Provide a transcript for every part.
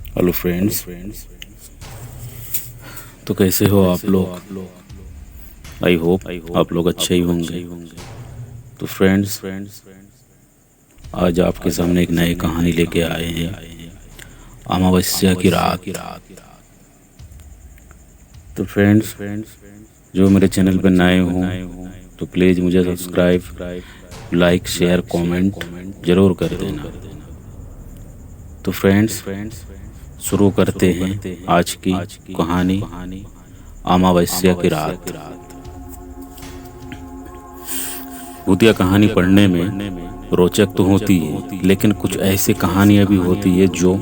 Hello friends. तो कैसे हो आप लोग? आई होप आप लोग अच्छे ही होंगे। तो फ्रेंड्स, आज आपके सामने एक नई कहानी लेके आए हैं, अमावस्या की रात। तो फ्रेंड्स, जो मेरे चैनल पर नए हों तो प्लीज़ मुझे सब्सक्राइब, लाइक, शेयर, कमेंट ज़रूर कर देना। तो फ्रेंड्स, शुरू करते हैं आज की कहानी, अमावस्या की रात। भूतिया कहानी पढ़ने में रोचक तो होती है, लेकिन कुछ ऐसी कहानियां भी होती है जो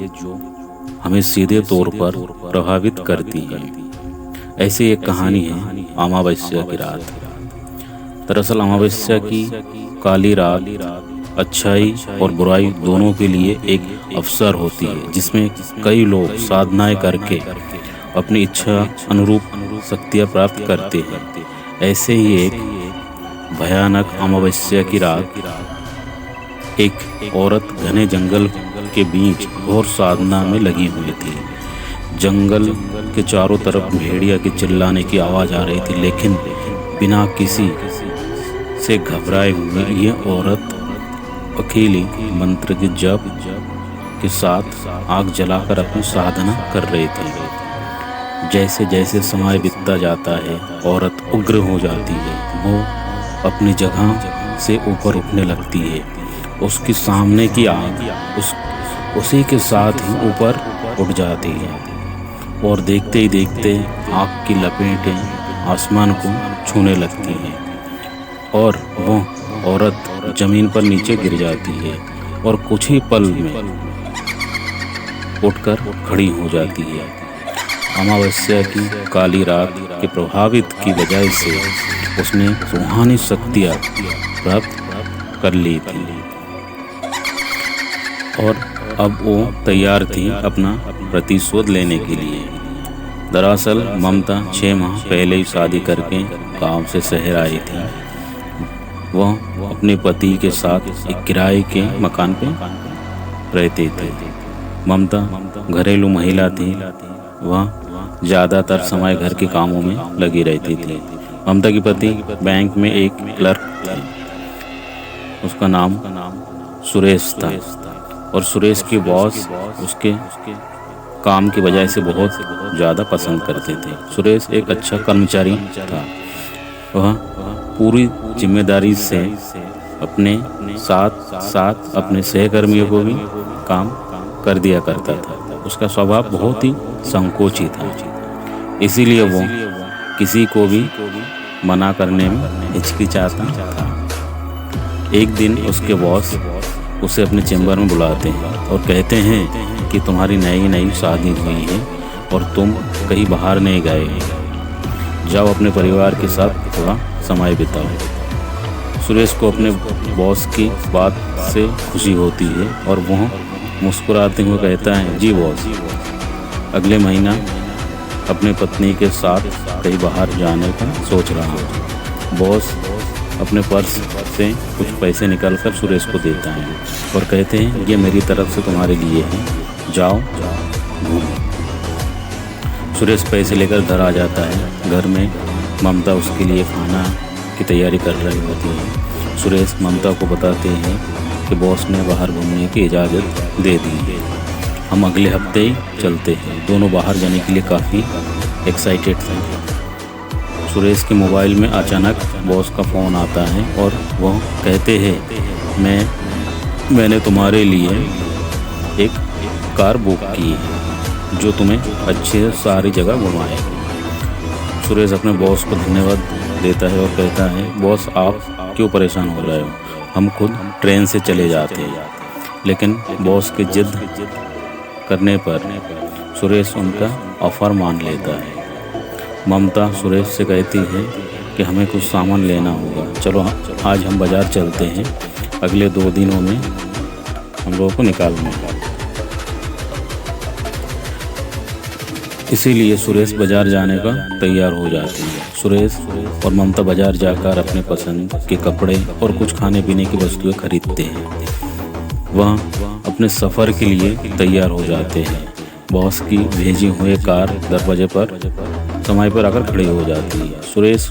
हमें सीधे तौर पर प्रभावित करती हैं। ऐसी एक कहानी है अमावस्या की रात। दरअसल अमावस्या की काली रात अच्छाई और बुराई दोनों के लिए एक अवसर होती है, जिसमें कई लोग साधनाएं करके अपनी इच्छा अनुरूप शक्तियां प्राप्त करते हैं। ऐसे ही एक भयानक अमावस्या की रात एक औरत घने जंगल के बीच घोर साधना में लगी हुई थी। जंगल के चारों तरफ भेड़िया के चिल्लाने की आवाज़ आ रही थी, लेकिन बिना किसी से घबराए हुए यह औरत अकेली मंत्र के जप के साथ आग जलाकर अपनी साधना कर रही थी। जैसे जैसे समय बीतता जाता है, औरत उग्र हो जाती है। वो अपनी जगह से ऊपर उठने लगती है। उसके सामने की आग उसी के साथ ही ऊपर उठ जाती है, और देखते ही देखते आग की लपेटें आसमान को छूने लगती हैं, और वो औरत जमीन पर नीचे गिर जाती है और कुछ ही पल में उठकर खड़ी हो जाती है। अमावस्या की काली रात के प्रभावित की वजह से उसने रूहानी शक्तियाँ प्राप्त कर ली थी, और अब वो तैयार थी अपना प्रतिशोध लेने के लिए। दरअसल ममता 6 माह पहले ही शादी करके गांव से शहर आई थी। वह अपने पति के साथ एक किराए के मकान पे रहते थे। ममता घरेलू महिला थी। वह ज़्यादातर समय घर के कामों में लगी रहती थी। ममता के पति बैंक में एक क्लर्क थे। उसका नाम सुरेश था, और सुरेश के बॉस उसके काम की वजह से बहुत ज़्यादा पसंद करते थे। सुरेश एक अच्छा कर्मचारी था। वह पूरी जिम्मेदारी से अपने साथ साथ अपने सहकर्मियों को भी काम कर दिया करता था। उसका स्वभाव बहुत ही संकोची था, इसीलिए वो किसी को भी मना करने में हिचकिचाता था। एक दिन उसके बॉस उसे अपने चैम्बर में बुलाते हैं और कहते हैं कि तुम्हारी नई नई शादी हुई है और तुम कहीं बाहर नहीं गए, जाओ अपने परिवार के साथ थोड़ा समय बिताओ। सुरेश को अपने बॉस की बात से खुशी होती है, और वह मुस्कुराते हुए कहता है, जी बॉस, अगले महीना अपने पत्नी के साथ कहीं बाहर जाने का सोच रहा हूँ। बॉस अपने पर्स से कुछ पैसे निकालकर सुरेश को देता है और कहते हैं, ये मेरी तरफ से तुम्हारे लिए है, जाओ घूमो। सुरेश पैसे लेकर घर आ जाता है। घर में ममता उसके लिए खाना की तैयारी कर रही होती है। सुरेश ममता को बताते हैं कि बॉस ने बाहर घूमने की इजाज़त दे दी है, हम अगले हफ्ते ही चलते हैं। दोनों बाहर जाने के लिए काफ़ी एक्साइटेड थे। सुरेश के मोबाइल में अचानक बॉस का फ़ोन आता है और वह कहते हैं, मैंने तुम्हारे लिए एक कार बुक की है जो तुम्हें अच्छे से सारी जगह घुमाएगी। सुरेश अपने बॉस को धन्यवाद देता है और कहता है, बॉस आप क्यों परेशान हो रहे हो, हम खुद ट्रेन से चले जाते हैं। लेकिन बॉस की जिद करने पर सुरेश उनका ऑफर मान लेता है। ममता सुरेश से कहती है कि हमें कुछ सामान लेना होगा, चलो आज हम बाज़ार चलते हैं, अगले 2 दिनों में हम लोगों को निकालना है। इसीलिए सुरेश बाज़ार जाने का तैयार हो जाती है। सुरेश और ममता बाज़ार जाकर अपने पसंद के कपड़े और कुछ खाने पीने की वस्तुएं खरीदते हैं। वह अपने सफ़र के लिए तैयार हो जाते हैं। बॉस की भेजी हुई कार दरवाजे पर समय पर आकर खड़ी हो जाती है। सुरेश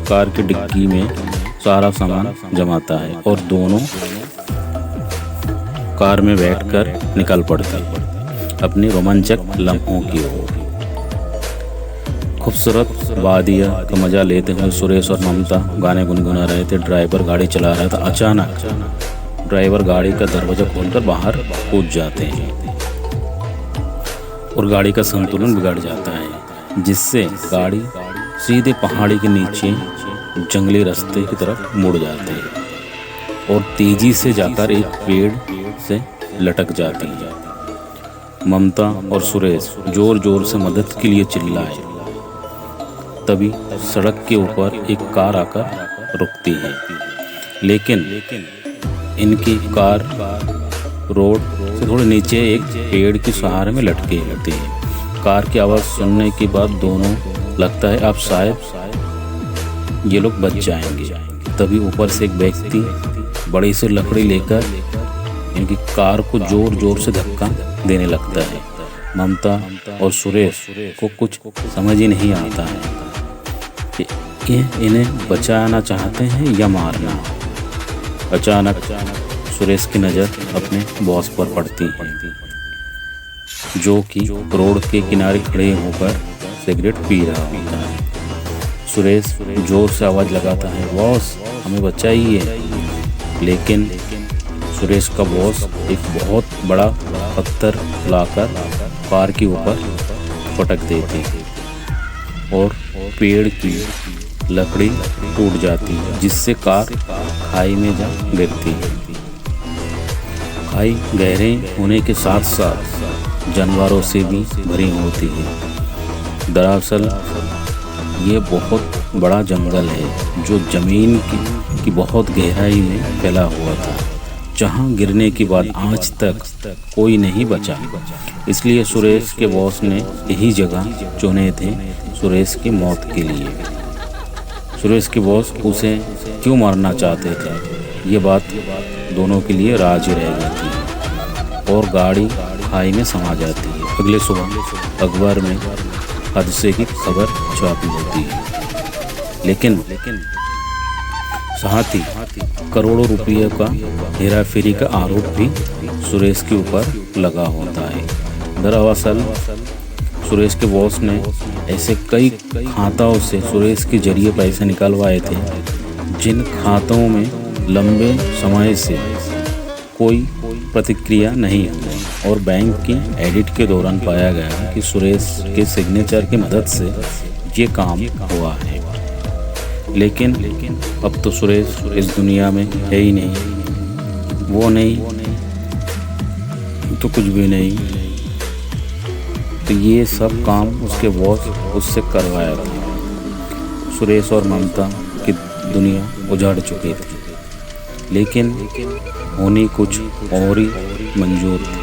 कार की डिक्की में सारा सामान जमाता है और दोनों कार में बैठकर निकल पड़ते हैं अपनी रोमांचक लम्हों की ओर। खूबसूरत वादिया का मजा लेते हुए सुरेश और ममता गाने गुनगुना रहे थे। ड्राइवर गाड़ी चला रहा था। अचानक ड्राइवर गाड़ी का दरवाजा खोलकर बाहर कूद जाते हैं और गाड़ी का संतुलन बिगड़ जाता है, जिससे गाड़ी सीधे पहाड़ी के नीचे जंगली रास्ते की तरफ मुड़ जाती है और तेजी से जाकर एक पेड़ से लटक जाती है। ममता और सुरेश जोर जोर से मदद के लिए चिल्लाए। तभी सड़क के ऊपर एक कार आकर रुकती है, लेकिन इनकी कार रोड से थोड़े नीचे एक पेड़ के सहारे में लटके होती है। कार की आवाज़ सुनने के बाद दोनों लगता है अब शायद ये लोग बच जाएंगे। तभी ऊपर से एक व्यक्ति बड़ी सी लकड़ी लेकर इनकी कार को जोर जोर से धक्का देने लगता है। ममता और सुरेश को कुछ समझ ही नहीं आता है कि ये इन्हें बचाना चाहते हैं या मारना। अचानक सुरेश की नज़र अपने बॉस पर पड़ती है, जो कि रोड के किनारे खड़े होकर सिगरेट पी रहा होता है। सुरेश जोर से आवाज़ लगाता है, बॉस हमें बचाइए। लेकिन सुरेश का बॉस एक बहुत बड़ा पत्थर लाकर कार के ऊपर पटक देते हैं और पेड़ की लकड़ी टूट जाती है, जिससे कार खाई में जा गिरती है। खाई गहरे होने के साथ साथ जानवरों से भी भरी होती है। दरअसल ये बहुत बड़ा जंगल है जो जमीन की बहुत गहराई में फैला हुआ था, जहां गिरने के बाद आज तक कोई नहीं बचा। इसलिए सुरेश के बॉस ने यही जगह चुने थे सुरेश की मौत के लिए। सुरेश के बॉस उसे क्यों मारना चाहते थे, ये बात दोनों के लिए राज ही रह जाती है और गाड़ी खाई में समा जाती है। अगले सुबह अखबार में हादसे की खबर छापी होती है, लेकिन साथ ही करोड़ों रुपये का हेराफेरी का आरोप भी सुरेश के ऊपर लगा होता है। दरअसल सुरेश के बॉस ने ऐसे कई खाताओं से सुरेश के जरिए पैसे निकलवाए थे, जिन खातों में लंबे समय से कोई प्रतिक्रिया नहीं हुई और बैंक के एडिट के दौरान पाया गया कि सुरेश के सिग्नेचर की मदद से ये काम हुआ है। लेकिन अब तो सुरेश इस दुनिया में है ही नहीं, वो नहीं तो कुछ भी नहीं। तो ये सब काम उसके बॉस उससे करवाया था। सुरेश और ममता की दुनिया उजाड़ चुकी थी, लेकिन होने कुछ और ही मंजूर था।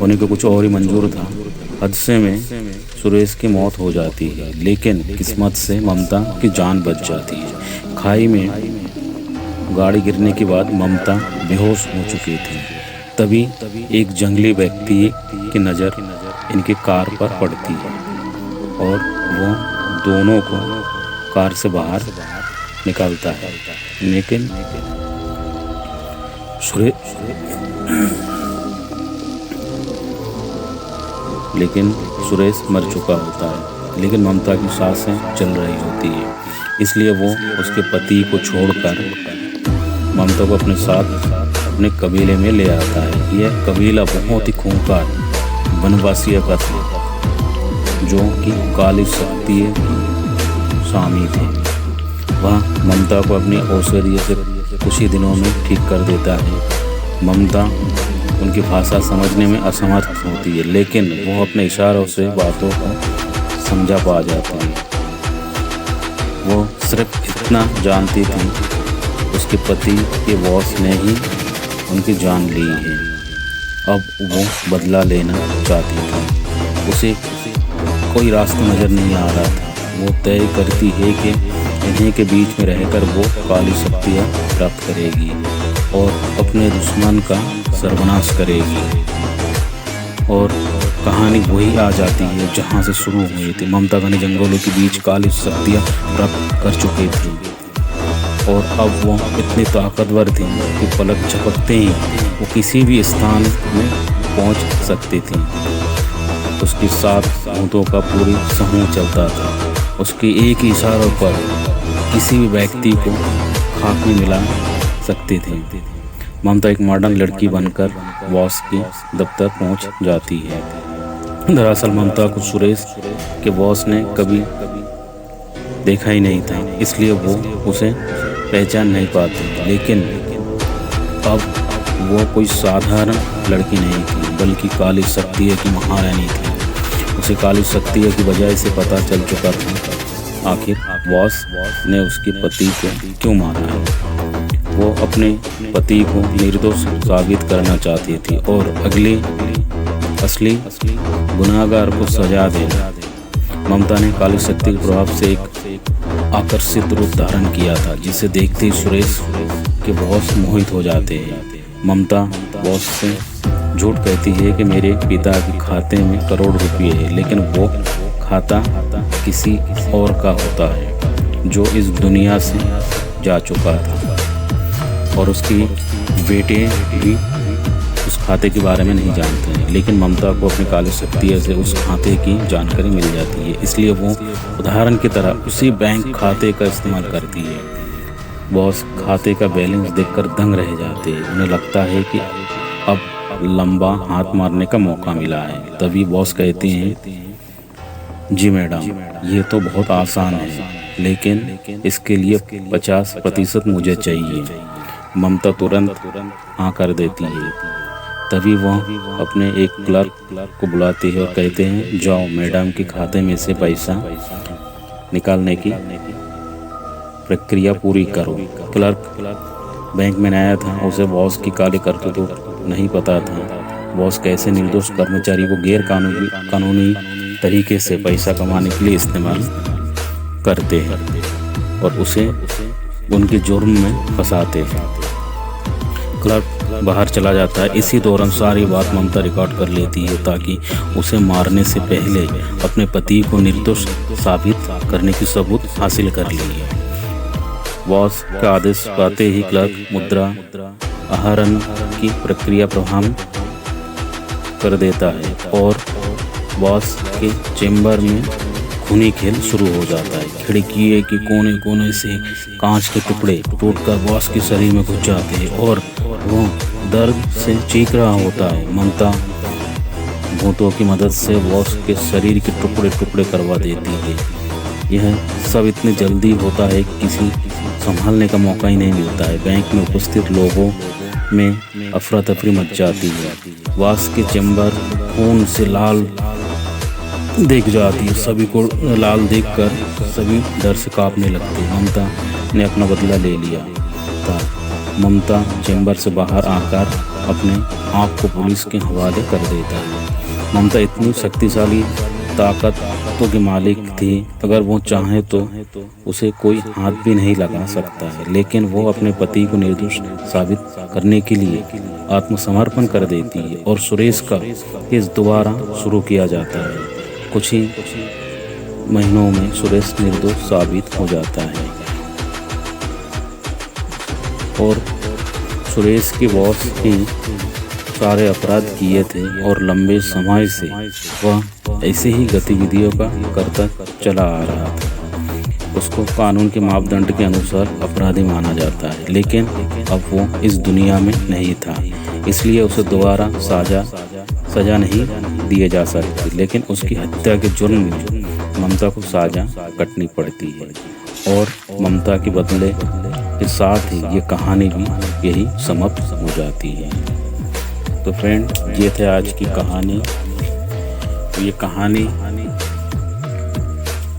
होने को कुछ और ही मंजूर था। हादसे में सुरेश की मौत हो जाती है, लेकिन किस्मत से ममता की जान बच जाती है। खाई में गाड़ी गिरने के बाद ममता बेहोश हो चुकी थी। तभी एक जंगली व्यक्ति की नज़र इनकी कार पर पड़ती है और वो दोनों को कार से बाहर निकालता है, लेकिन सुरेश मर चुका होता है। लेकिन ममता की सांसें चल रही होती है, इसलिए वो उसके पति को छोड़कर ममता को अपने साथ अपने कबीले में ले आता है। यह कबीला बहुत ही खूंखार वनवासियों का था, जो कि काली शक्ति स्वामी थे। वह ममता को अपनी औषधि से कुछ ही दिनों में ठीक कर देता है। ममता उनकी भाषा समझने में असमर्थ होती है, लेकिन वो अपने इशारों से बातों को समझा पा जाती है। वो सिर्फ इतना जानती थी, उसके पति के बॉस ने ही उनकी जान ली है। अब वो बदला लेना चाहती थी। उसे कोई रास्ता नज़र नहीं आ रहा था। वो तय करती है कि इन्हीं के बीच में रहकर वो काली शक्तियाँ प्राप्त करेगी और अपने दुश्मन का सर्वनाश करेगी। और कहानी वही आ जाती है जहाँ से शुरू हुई थी। ममता घने जंगलों के बीच काली शक्तियाँ प्राप्त कर चुकी थी और अब वो इतनी ताकतवर थी कि पलक झपकते ही वो किसी भी स्थान में पहुंच सकती थी। उसके साथ भूतों का पूरी समूह चलता था। उसके एक ही इशारों पर किसी भी व्यक्ति को खाक में मिला सकती थी। ममता एक मॉडर्न लड़की बनकर बॉस के दफ्तर पहुंच जाती है। दरअसल ममता को सुरेश के बॉस ने कभी देखा ही नहीं था, इसलिए वो उसे पहचान नहीं पाते। लेकिन अब वो कोई साधारण लड़की नहीं थी, बल्कि काली शक्ति की महारानी थी। उसे काली शक्ति की वजह से पता चल चुका था आखिर बॉस ने उसके पति को क्यों मारा है। वो अपने पति को निर्दोष साबित करना चाहती थी और असली गुनाहगार को सजा देना। ममता ने काली शक्ति के प्रभाव से एक आकर्षित रूप धारण किया था, जिसे देखते ही सुरेश के बॉस मोहित हो जाते हैं। ममता बॉस से झूठ कहती है कि मेरे पिता के खाते में करोड़ रुपए है, लेकिन वो खाता किसी और का होता है जो इस दुनिया से जा चुका था और उसकी बेटे भी उस खाते के बारे में नहीं जानते हैं। लेकिन ममता को अपनी काली शक्ति से उस खाते की जानकारी मिल जाती है, इसलिए वो उदाहरण की तरह उसी बैंक खाते का इस्तेमाल करती है। बॉस खाते का बैलेंस देखकर दंग रह जाते हैं। उन्हें लगता है कि अब लंबा हाथ मारने का मौका मिला है। तभी बॉस कहते हैं, जी मैडम, ये तो बहुत आसान है, लेकिन इसके लिए 50% मुझे चाहिए। ममता तुरंत हाँ कर देती है। तभी वह अपने एक क्लर्क को बुलाती है और कहते हैं, जाओ मैडम के खाते में से पैसा निकालने की प्रक्रिया पूरी करो। क्लर्क बैंक में नया था, उसे बॉस की काली करतूत तो नहीं पता था। बॉस कैसे निर्दोष कर्मचारी को गैर कानूनी तरीके से पैसा कमाने के लिए इस्तेमाल करते हैं और उसे उनके जुर्म में फंसाते हैं। क्लर्क बाहर चला जाता है। इसी दौरान सारी बात ममता रिकॉर्ड कर लेती है ताकि उसे मारने से पहले अपने पति को निर्दोष साबित करने की सबूत हासिल कर ली है। बॉस का आदेश पाते ही क्लर्क मुद्रा आहरण की प्रक्रिया प्रभाव कर देता है और बॉस के चेंबर में खूनी खेल शुरू हो जाता है। खिड़की के कोने कोने से कांच के टुकड़े टूटकर बॉस के शरीर में घुस जाते हैं और वो दर्द से चीख रहा होता है। ममता भूतों की मदद से बॉस के शरीर के टुकड़े टुकड़े करवा देती है। यह सब इतनी जल्दी होता है कि किसी संभालने का मौका ही नहीं मिलता है। बैंक में उपस्थित लोगों में अफरा तफरी मच जाती है। बॉस के चेंबर खून से लाल देख जाती है। सभी को लाल देखकर सभी डर से कांपने लगते हैं। ममता ने अपना बदला ले लिया था। ममता चेंबर से बाहर आकर अपने आप को पुलिस के हवाले कर देता है। ममता इतनी शक्तिशाली ताकतों की मालिक थी, अगर वो चाहे तो उसे कोई हाथ भी नहीं लगा सकता है। लेकिन वो अपने पति को निर्दोष साबित करने के लिए आत्मसमर्पण कर देती है और सुरेश का केस दोबारा शुरू किया जाता है। कुछ ही महीनों में सुरेश निर्दोष साबित हो जाता है और सुरेश के बॉस ही सारे अपराध किए थे और लंबे समय से वह ऐसे ही गतिविधियों का करता चला आ रहा था। उसको कानून के मापदंड के अनुसार अपराधी माना जाता है, लेकिन अब वो इस दुनिया में नहीं था, इसलिए उसे दोबारा सजा नहीं दिए जा सकती। लेकिन उसकी हत्या के जुर्म में ममता को सजा कटनी पड़ती है और ममता के बदले के साथ ही ये कहानी भी यही समाप्त हो जाती है। तो फ्रेंड, ये थे आज की कहानी। तो ये कहानी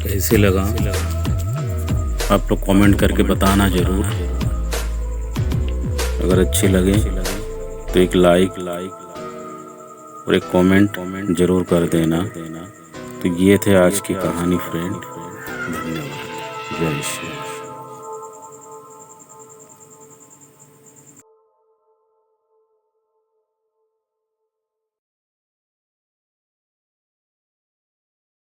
कैसे लगा आप लोग कमेंट करके बताना ज़रूर। अगर अच्छी लगे तो एक लाइक और एक कमेंट ज़रूर कर देना। तो ये थे आज की कहानी फ्रेंड। धन्यवाद। जय श्री राम।